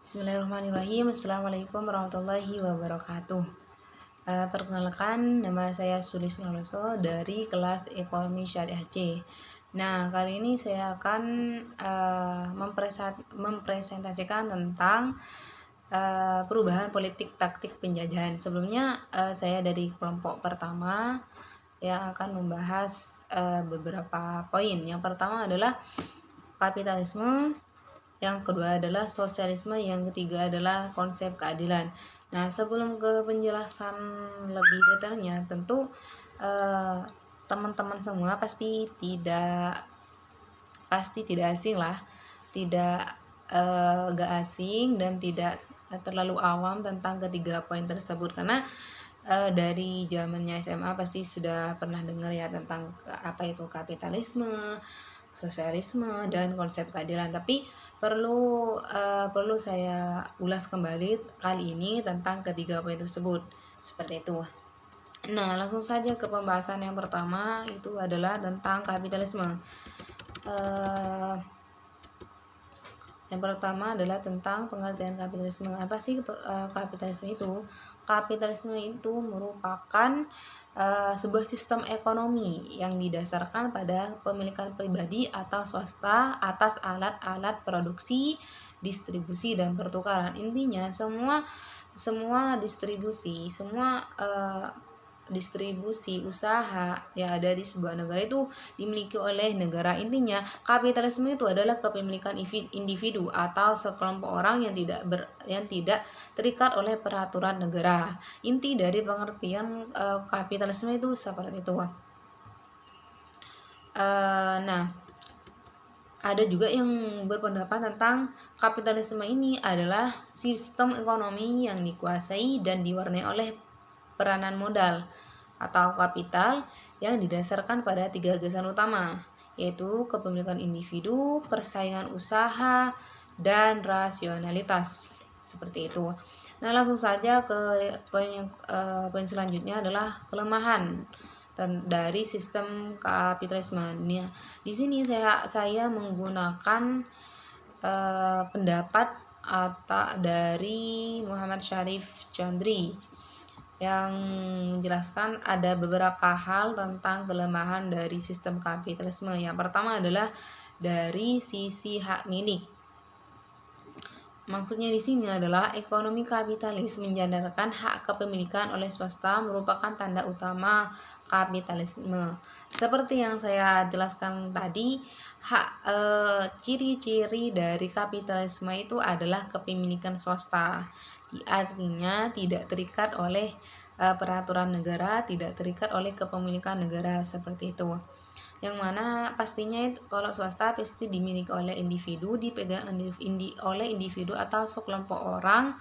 Bismillahirrahmanirrahim. Assalamualaikum warahmatullahi wabarakatuh. Perkenalkan, nama saya Sulis Noloso dari kelas Ekonomi Syariah C. Nah, kali ini saya akan mempresentasikan tentang perubahan politik taktik penjajahan. Sebelumnya, saya dari kelompok pertama yang akan membahas beberapa poin. Yang pertama adalah kapitalisme, yang kedua adalah sosialisme, yang ketiga adalah konsep keadilan. Nah, sebelum ke penjelasan lebih detailnya, tentu teman-teman semua pasti tidak asing lah, tidak gak asing dan tidak terlalu awam tentang ketiga poin tersebut, karena dari zamannya SMA pasti sudah pernah dengar ya tentang apa itu kapitalisme, sosialisme, dan konsep keadilan. Tapi perlu saya ulas kembali kali ini tentang ketiga poin tersebut, seperti itu. Nah, langsung saja ke pembahasan yang pertama, itu adalah tentang kapitalisme. Yang pertama adalah tentang pengertian kapitalisme. Apa sih kapitalisme itu? Kapitalisme itu merupakan sebuah sistem ekonomi yang didasarkan pada pemilikan pribadi atau swasta atas alat-alat produksi, distribusi, dan pertukaran. Intinya semua distribusi usaha yang ada di sebuah negara itu dimiliki oleh negara. Intinya kapitalisme itu adalah kepemilikan individu atau sekelompok orang yang tidak terikat oleh peraturan negara. Inti dari pengertian kapitalisme itu seperti itu. Nah, ada juga yang berpendapat tentang kapitalisme ini adalah sistem ekonomi yang dikuasai dan diwarnai oleh peranan modal atau kapital yang didasarkan pada 3 gagasan utama, yaitu kepemilikan individu, persaingan usaha, dan rasionalitas. Seperti itu. Nah, langsung saja ke poin selanjutnya adalah kelemahan dari sistem kapitalisme. Nah, di sini saya menggunakan pendapat dari Muhammad Syarif Chondri yang menjelaskan ada beberapa hal tentang kelemahan dari sistem kapitalisme. Yang pertama adalah dari sisi hak milik. Maksudnya di sini adalah ekonomi kapitalis menjandarkan hak kepemilikan oleh swasta merupakan tanda utama kapitalisme. Seperti yang saya jelaskan tadi, ciri-ciri dari kapitalisme itu adalah kepemilikan swasta. Artinya tidak terikat oleh peraturan negara, tidak terikat oleh kepemilikan negara, seperti itu. Yang mana pastinya itu kalau swasta pasti dimiliki oleh individu, dipegang oleh individu atau sekelompok orang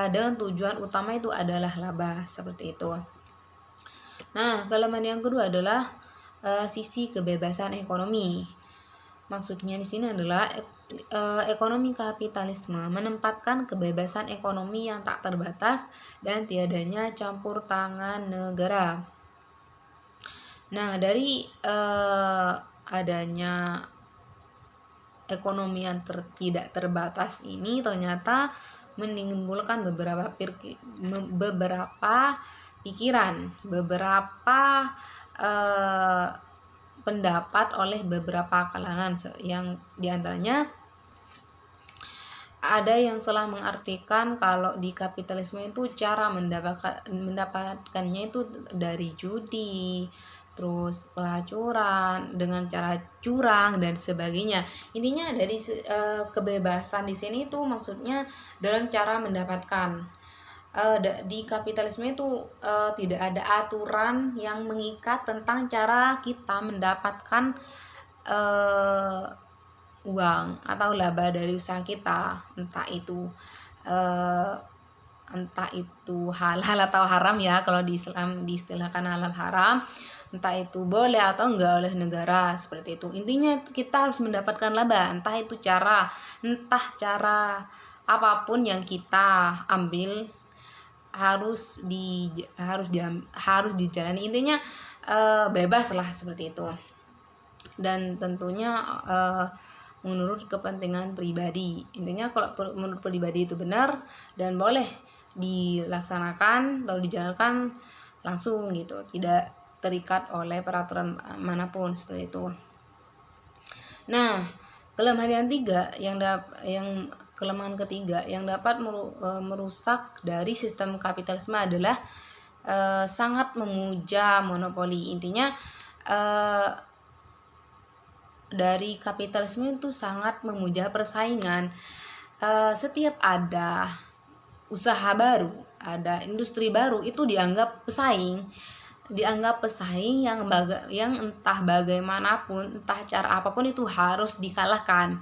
dengan tujuan utama itu adalah laba, seperti itu. Nah, kelemahan yang kedua adalah sisi kebebasan ekonomi. Maksudnya di sini adalah ekonomi kapitalisme menempatkan kebebasan ekonomi yang tak terbatas dan tiadanya campur tangan negara. Nah, dari adanya ekonomi yang tidak terbatas ini ternyata menimbulkan beberapa pikiran, beberapa pendapat oleh beberapa kalangan, yang diantaranya ada yang salah mengartikan kalau di kapitalisme itu cara mendapatkannya itu dari judi, terus pelacuran dengan cara curang dan sebagainya. Intinya dari kebebasan di sini itu maksudnya dalam cara mendapatkan. Di kapitalisme itu tidak ada aturan yang mengikat tentang cara kita mendapatkan uang atau laba dari usaha kita, entah itu halal atau haram ya. Kalau di Islam diistilahkan halal haram, entah itu boleh atau enggak oleh negara, seperti itu. Intinya kita harus mendapatkan laba, entah cara apapun yang kita ambil harus dijalani. Intinya bebas lah, seperti itu. Dan tentunya menurut kepentingan pribadi. Intinya kalau menurut pribadi itu benar dan boleh dilaksanakan atau dijalankan langsung gitu, tidak terikat oleh peraturan manapun seperti itu. Nah, kelemahan kelemahan ketiga yang dapat merusak dari sistem kapitalisme adalah sangat memuja monopoli. Intinya dari kapitalisme itu sangat memuja persaingan. Setiap ada usaha baru, ada industri baru, itu dianggap pesaing, yang entah bagaimanapun, entah cara apapun itu harus dikalahkan.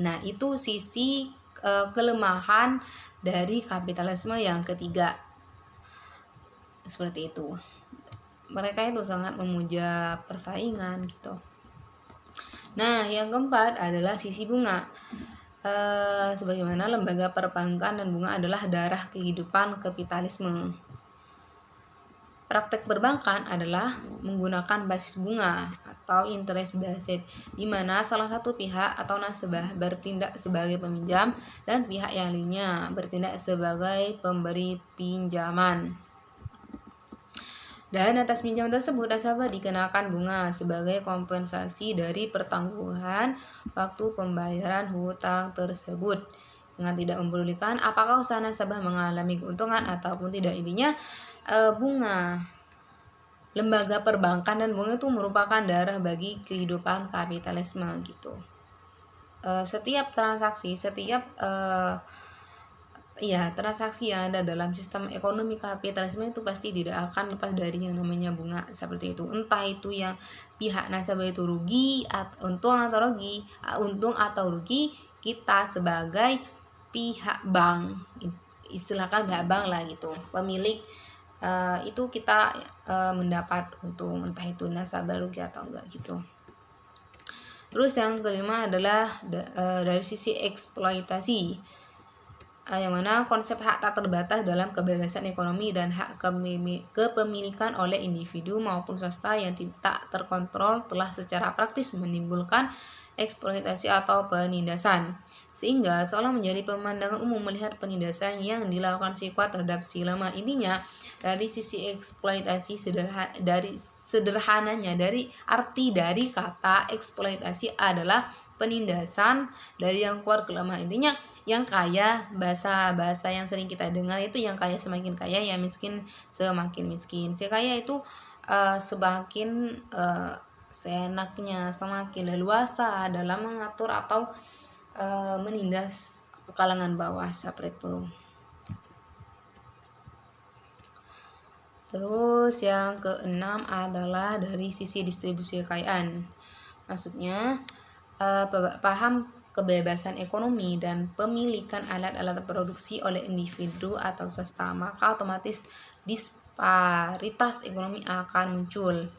Nah, itu sisi kelemahan dari kapitalisme yang ketiga. Seperti itu. Mereka itu sangat memuja persaingan gitu. Nah, yang keempat adalah sisi bunga. Sebagaimana lembaga perbankan dan bunga adalah darah kehidupan kapitalisme. Praktek perbankan adalah menggunakan basis bunga atau interest based, di mana salah satu pihak atau nasabah bertindak sebagai peminjam dan pihak yang lainnya bertindak sebagai pemberi pinjaman. Dan atas pinjaman tersebut, nasabah dikenakan bunga sebagai kompensasi dari pertangguhan waktu pembayaran hutang tersebut, dengan tidak mempedulikan apakah usaha nasabah mengalami keuntungan ataupun tidak. Intinya bunga, lembaga perbankan dan bunga itu merupakan darah bagi kehidupan kapitalisme gitu. Setiap transaksi yang ada dalam sistem ekonomi kapitalisme itu pasti tidak akan lepas dari yang namanya bunga seperti itu. Entah itu yang pihak nasabah itu untung atau rugi, kita sebagai pihak bank, istilahkan pihak bank lah gitu, pemilik, itu kita mendapat untung, entah itu nasabah rugi atau enggak gitu. Terus yang kelima adalah dari sisi eksploitasi, yang mana konsep hak tak terbatas dalam kebebasan ekonomi dan hak kepemilikan oleh individu maupun swasta yang tidak terkontrol telah secara praktis menimbulkan eksploitasi atau penindasan, sehingga seolah menjadi pemandangan umum melihat penindasan yang dilakukan si kuat terhadap si lemah. Intinya dari sisi eksploitasi, sederhananya dari arti dari kata eksploitasi adalah penindasan dari yang kuat ke lemah. Intinya yang kaya, bahasa yang sering kita dengar itu, yang kaya semakin kaya, yang miskin semakin miskin. Si kaya itu semakin seenaknya, semakin leluasa dalam mengatur atau menindas kalangan bawah seperti itu. Terus yang keenam adalah dari sisi distribusi kekayaan. Maksudnya paham kebebasan ekonomi dan pemilikan alat-alat produksi oleh individu atau swasta, maka otomatis disparitas ekonomi akan muncul.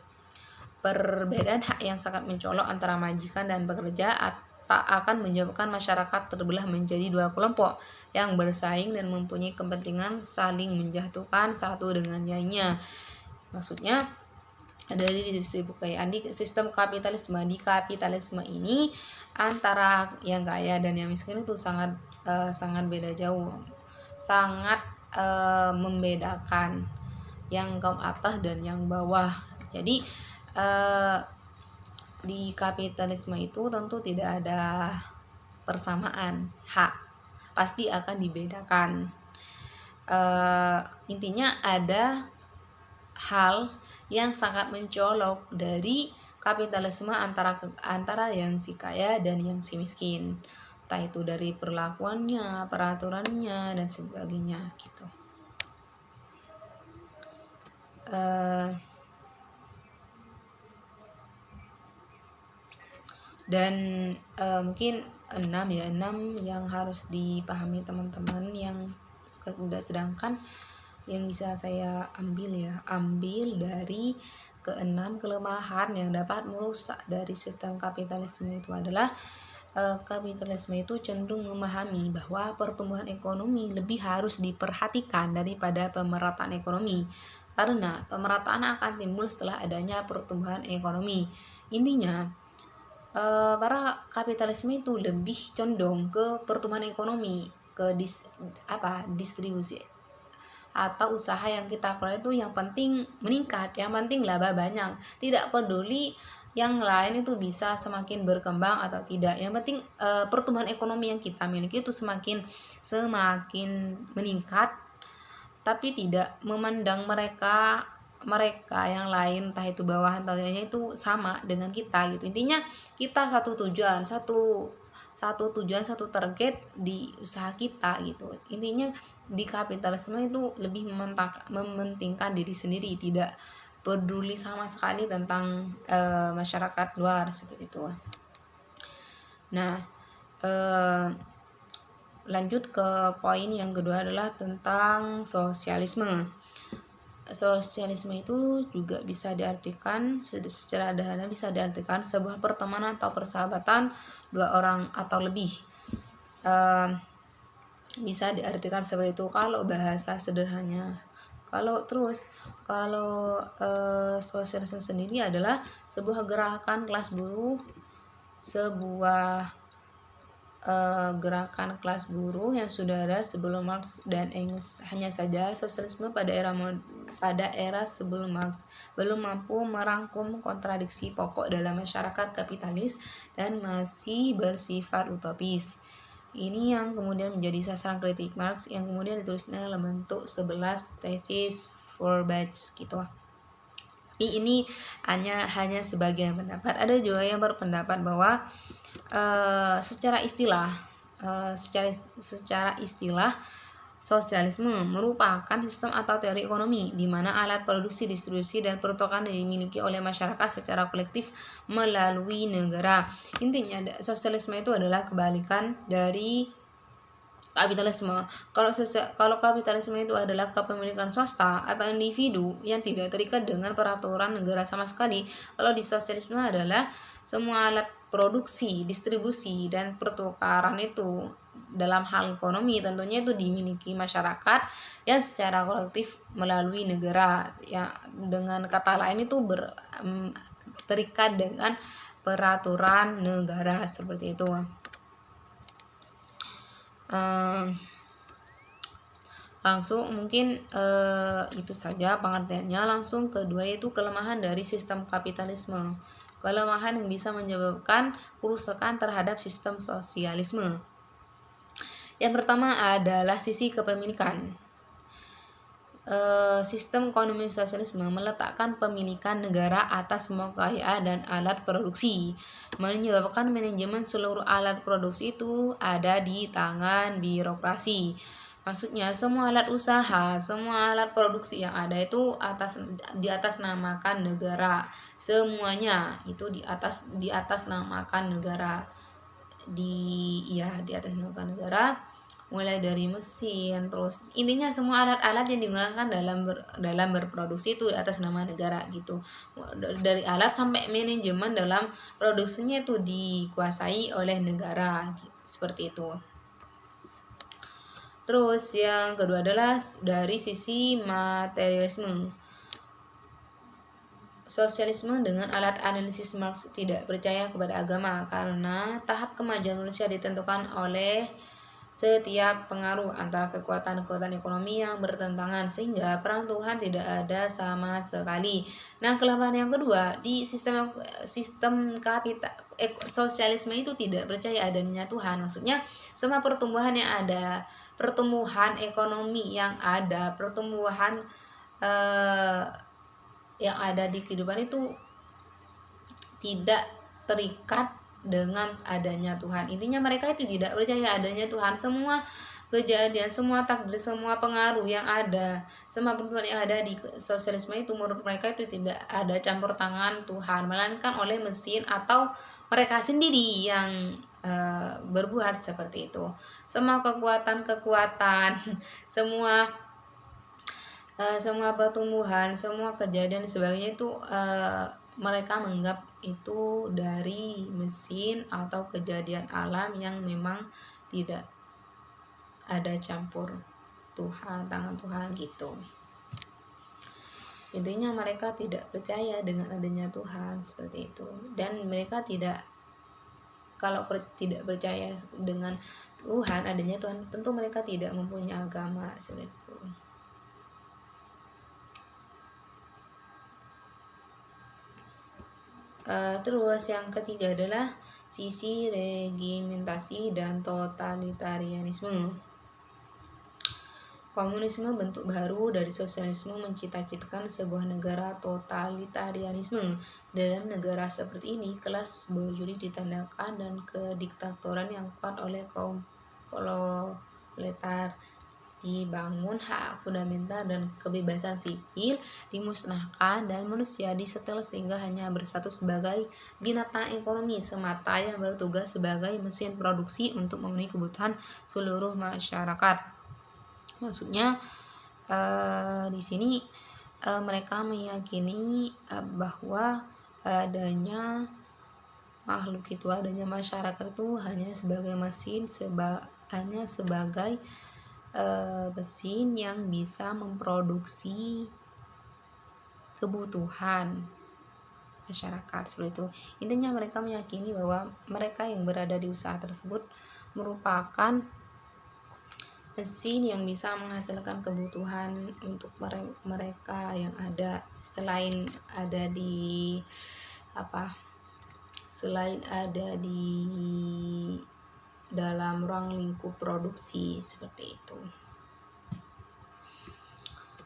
Perbedaan hak yang sangat mencolok antara majikan dan pekerja tak akan menyebabkan masyarakat terbelah menjadi dua kelompok yang bersaing dan mempunyai kepentingan saling menjatuhkan satu dengan lainnya. Maksudnya dari distribusi kekayaan di sistem kapitalisme, di kapitalisme ini antara yang kaya dan yang miskin itu sangat beda jauh, sangat membedakan yang kaum atas dan yang bawah. Jadi di kapitalisme itu tentu tidak ada persamaan hak, pasti akan dibedakan. Intinya ada hal yang sangat mencolok dari kapitalisme antara yang si kaya dan yang si miskin, entah itu dari perlakuannya, peraturannya dan sebagainya gitu. Dan mungkin 6 yang harus dipahami teman-teman, yang sedangkan yang bisa saya ambil dari keenam kelemahan yang dapat merusak dari sistem kapitalisme itu adalah kapitalisme itu cenderung memahami bahwa pertumbuhan ekonomi lebih harus diperhatikan daripada pemerataan ekonomi, karena pemerataan akan timbul setelah adanya pertumbuhan ekonomi. Intinya para kapitalisme itu lebih condong ke pertumbuhan ekonomi, ke distribusi atau usaha yang kita kelola itu yang penting meningkat, yang penting laba banyak, tidak peduli yang lain itu bisa semakin berkembang atau tidak, yang penting pertumbuhan ekonomi yang kita miliki itu semakin semakin meningkat, tapi tidak memandang mereka mereka yang lain entah itu bawahan atau lainnya itu sama dengan kita gitu. Intinya kita satu tujuan, satu satu tujuan, satu target di usaha kita gitu. Intinya di kapitalisme itu lebih mementingkan diri sendiri, tidak peduli sama sekali tentang masyarakat luar seperti itu. Nah, lanjut ke poin yang kedua adalah tentang sosialisme. Sosialisme itu juga bisa diartikan secara sederhana, bisa diartikan sebuah pertemanan atau persahabatan dua orang atau lebih. Bisa diartikan seperti itu kalau bahasa sederhananya. Kalau sosialisme sendiri adalah sebuah gerakan kelas buruh, sebuah gerakan kelas buruh yang sudah ada sebelum Marx dan Engels. Hanya saja sosialisme pada era sebelum Marx belum mampu merangkum kontradiksi pokok dalam masyarakat kapitalis dan masih bersifat utopis. Ini yang kemudian menjadi sasaran kritik Marx yang kemudian ditulisnya dalam bentuk 11 tesis Feuerbach gitu. Tapi ini hanya sebagian pendapat. Ada juga yang berpendapat bahwa secara istilah sosialisme merupakan sistem atau teori ekonomi di mana alat produksi, distribusi, dan peruntukan dimiliki oleh masyarakat secara kolektif melalui negara. Intinya sosialisme itu adalah kebalikan dari kapitalisme. Kalau kapitalisme itu adalah kepemilikan swasta atau individu yang tidak terikat dengan peraturan negara sama sekali. Kalau di sosialisme adalah semua alat produksi, distribusi, dan pertukaran itu dalam hal ekonomi tentunya itu dimiliki masyarakat yang secara kolektif melalui negara. Ya, dengan kata lain itu terikat dengan peraturan negara seperti itu. Langsung mungkin itu saja pengertiannya. Langsung kedua yaitu kelemahan dari sistem kapitalisme, kelemahan yang bisa menyebabkan kerusakan terhadap sistem sosialisme. Yang pertama adalah sisi kepemilikan. Sistem ekonomi sosialisme meletakkan pemilikan negara atas semua kekayaan dan alat produksi, menyebabkan manajemen seluruh alat produksi itu ada di tangan birokrasi. Maksudnya semua alat usaha, semua alat produksi yang ada itu di atas namakan negara. Semuanya itu di atas namakan negara. Di atas namakan negara, mulai dari mesin, terus intinya semua alat-alat yang digunakan dalam berproduksi itu atas nama negara gitu. Dari alat sampai manajemen dalam produksinya itu dikuasai oleh negara gitu. Seperti itu. Terus yang kedua adalah dari sisi materialisme. Sosialisme dengan alat analisis Marx tidak percaya kepada agama karena tahap kemajuan manusia ditentukan oleh setiap pengaruh antara kekuatan-kekuatan ekonomi yang bertentangan sehingga peran Tuhan tidak ada sama sekali. Nah, kelemahan yang kedua di sistem sosialisme itu tidak percaya adanya Tuhan. Maksudnya semua pertumbuhan yang ada, pertumbuhan ekonomi yang ada, pertumbuhan yang ada di kehidupan itu tidak terikat dengan adanya Tuhan. Intinya mereka itu tidak percaya adanya Tuhan. Semua kejadian, semua takdir, semua pengaruh yang ada, semua pertumbuhan yang ada di sosialisme itu menurut mereka itu tidak ada campur tangan Tuhan, melainkan oleh mesin atau mereka sendiri yang berbuat seperti itu. Semua kekuatan-kekuatan, semua pertumbuhan, semua kejadian dan sebagainya itu mereka menganggap itu dari mesin atau kejadian alam yang memang tidak ada campur tangan Tuhan gitu. Intinya mereka tidak percaya dengan adanya Tuhan seperti itu, dan mereka tidak kalau tidak percaya dengan Tuhan, adanya Tuhan, tentu mereka tidak mempunyai agama seperti itu. Terus yang ketiga adalah sisi regimentasi dan totalitarianisme. Komunisme, bentuk baru dari sosialisme, mencita-citakan sebuah negara totalitarianisme. Dalam negara seperti ini, kelas berjudi ditandakan dan kediktatoran yang kuat oleh kaum proletar dibangun, hak fundamental dan kebebasan sipil dimusnahkan, dan manusia disetel sehingga hanya berstatus sebagai binatang ekonomi semata yang bertugas sebagai mesin produksi untuk memenuhi kebutuhan seluruh masyarakat. Maksudnya di sini mereka meyakini bahwa adanya makhluk itu, adanya masyarakat itu hanya sebagai mesin, hanya sebagai mesin yang bisa memproduksi kebutuhan masyarakat seperti itu. Intinya mereka meyakini bahwa mereka yang berada di usaha tersebut merupakan mesin yang bisa menghasilkan kebutuhan untuk mereka yang ada selain ada di dalam ruang lingkup produksi seperti itu.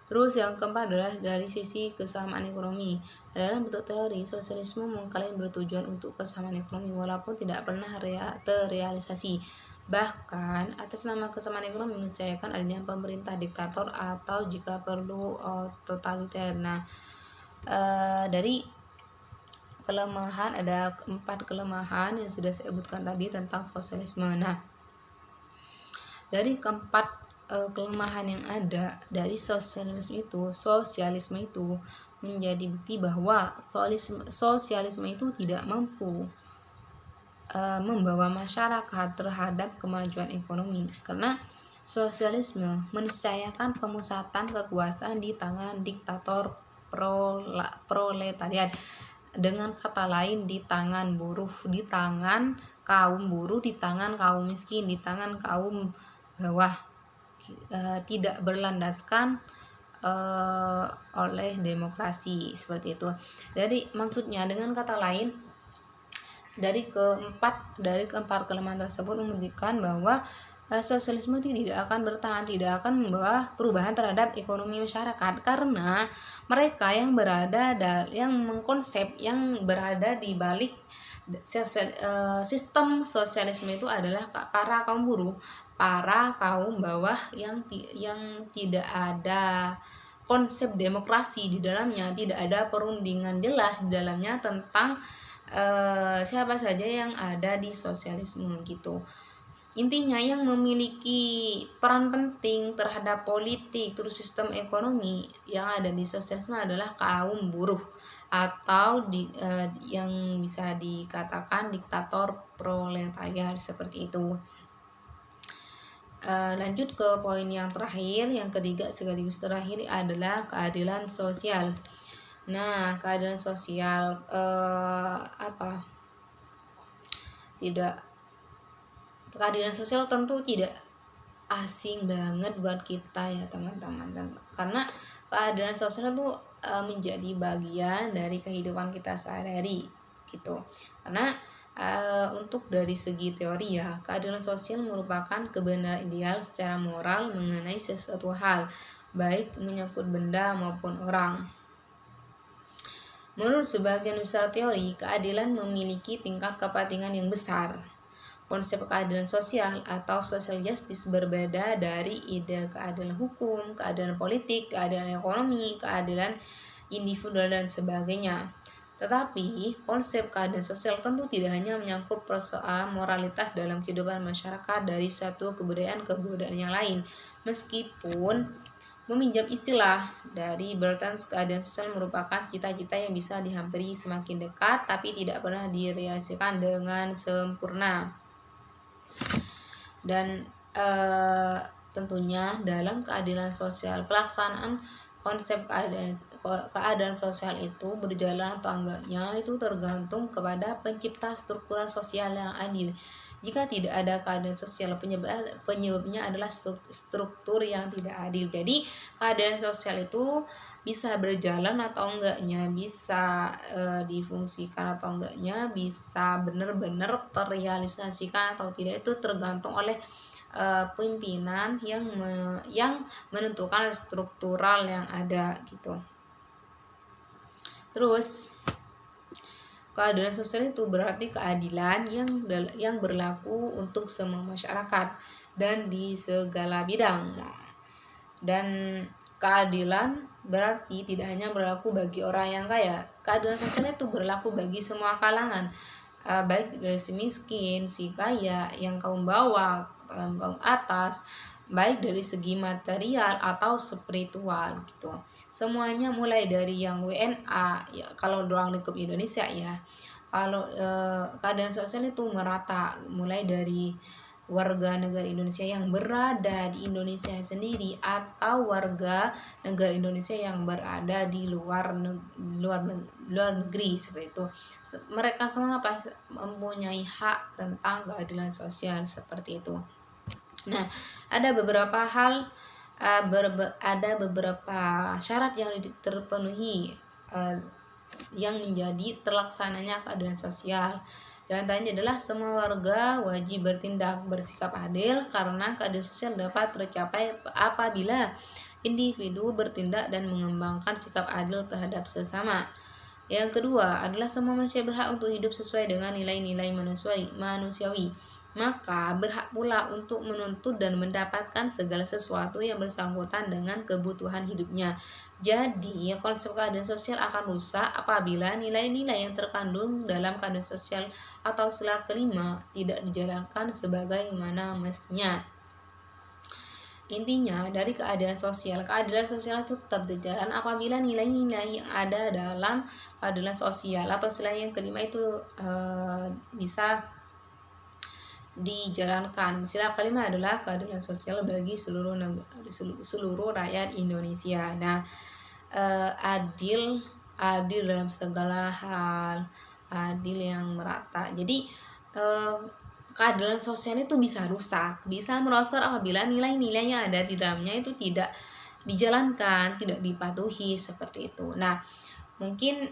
Terus yang keempat adalah dari sisi kesamaan ekonomi. Dalam bentuk teori, sosialisme mengklaim bertujuan untuk kesamaan ekonomi walaupun tidak pernah terrealisasi. Bahkan atas nama kesamaan ekonomi meniscayakan adanya pemerintah diktator atau jika perlu totaliter. Nah, dari kelemahan, ada 4 kelemahan yang sudah saya sebutkan tadi tentang sosialisme. Nah, dari keempat kelemahan yang ada dari sosialisme itu menjadi bukti bahwa sosialisme itu tidak mampu membawa masyarakat terhadap kemajuan ekonomi, karena sosialisme meniscayakan pemusatan kekuasaan di tangan diktator proletariat. Dengan kata lain, di tangan buruh, di tangan kaum buruh, di tangan kaum miskin, di tangan kaum bawah, tidak berlandaskan oleh demokrasi seperti itu. Jadi maksudnya dengan kata lain, dari keempat kelemahan tersebut membuktikan bahwa sosialisme itu tidak akan bertahan, tidak akan membawa perubahan terhadap ekonomi masyarakat, karena mereka yang mengkonsep, yang berada di balik sistem sosialisme itu adalah para kaum buruh, para kaum bawah yang tidak ada konsep demokrasi di dalamnya, tidak ada perundingan jelas di dalamnya tentang siapa saja yang ada di sosialisme gitu. Intinya yang memiliki peran penting terhadap politik terus sistem ekonomi yang ada di sosialisme adalah kaum buruh atau yang bisa dikatakan diktator proletariat seperti itu. Lanjut ke poin yang terakhir, yang ketiga sekaligus terakhir adalah keadilan sosial. Nah, keadilan sosial keadilan sosial tentu tidak asing banget buat kita ya teman-teman, karena keadilan sosial itu menjadi bagian dari kehidupan kita sehari-hari gitu. Karena untuk dari segi teori ya, keadilan sosial merupakan kebenaran ideal secara moral mengenai sesuatu hal, baik menyangkut benda maupun orang. Menurut sebagian besar teori, keadilan memiliki tingkat kepentingan yang besar. Konsep keadilan sosial atau social justice berbeda dari ide keadilan hukum, keadilan politik, keadilan ekonomi, keadilan individual, dan sebagainya. Tetapi, konsep keadilan sosial tentu tidak hanya menyangkut persoalan moralitas dalam kehidupan masyarakat dari satu kebudayaan ke kebudayaan yang lain. Meskipun meminjam istilah dari Bertens, keadilan sosial merupakan cita-cita yang bisa dihampiri semakin dekat tapi tidak pernah direalisasikan dengan sempurna. Dan tentunya dalam keadilan sosial, pelaksanaan konsep keadaan sosial itu berjalan atau enggaknya itu tergantung kepada pencipta struktural sosial yang adil. Jika tidak ada keadaan sosial, penyebabnya adalah struktur yang tidak adil. Jadi keadaan sosial itu bisa berjalan atau enggaknya, bisa difungsikan atau enggaknya, bisa benar-benar terrealisasikan atau tidak, itu tergantung oleh pimpinan yang menentukan struktural yang ada gitu. Terus keadilan sosial itu berarti keadilan yang berlaku untuk semua masyarakat dan di segala bidang. Dan keadilan berarti tidak hanya berlaku bagi orang yang kaya. Keadilan sosial itu berlaku bagi semua kalangan, baik dari si miskin, si kaya, yang kaum bawah, kaum atas, baik dari segi material atau spiritual gitu. Semuanya mulai dari yang WNA ya, kalau ruang lingkup Indonesia ya. Kalau keadaan sosial itu merata, mulai dari warga negara Indonesia yang berada di Indonesia sendiri atau warga negara Indonesia yang berada di luar negeri seperti itu. Mereka semua pasti mempunyai hak tentang keadilan sosial seperti itu. Nah, ada beberapa hal, ada beberapa syarat yang terpenuhi yang menjadi terlaksananya keadilan sosial. Dan antaranya adalah semua warga wajib bersikap adil, karena keadilan sosial dapat tercapai apabila individu bertindak dan mengembangkan sikap adil terhadap sesama. Yang kedua adalah semua manusia berhak untuk hidup sesuai dengan nilai-nilai manusiawi. Maka berhak pula untuk menuntut dan mendapatkan segala sesuatu yang bersangkutan dengan kebutuhan hidupnya. Jadi, konsep keadilan sosial akan rusak apabila nilai-nilai yang terkandung dalam keadilan sosial atau sila kelima tidak dijalankan sebagaimana mestinya. Intinya, dari keadilan sosial itu tetap berjalan apabila nilai-nilai yang ada dalam keadilan sosial atau sila yang kelima itu bisa dijalankan. Sila kelima adalah keadilan sosial bagi seluruh rakyat Indonesia. Nah, adil dalam segala hal, adil yang merata. Jadi keadilan sosial itu bisa rusak, bisa merosot apabila nilai-nilai yang ada di dalamnya itu tidak dijalankan, tidak dipatuhi seperti itu. Nah, mungkin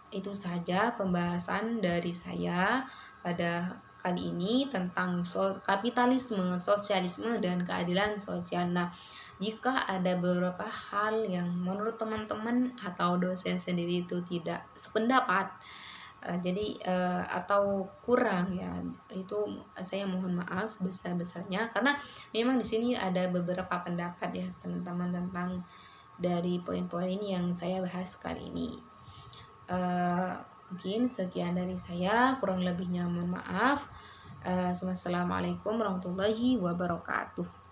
itu saja pembahasan dari saya pada kali ini tentang kapitalisme, sosialisme, dan keadilan sosial. Nah, jika ada beberapa hal yang menurut teman-teman atau dosen sendiri itu tidak sependapat, atau kurang ya, itu saya mohon maaf sebesar-besarnya, karena memang di sini ada beberapa pendapat ya teman-teman tentang dari poin-poin yang saya bahas kali ini. Mungkin sekian dari saya, kurang lebihnya mohon maaf. Wassalamualaikum warahmatullahi wabarakatuh.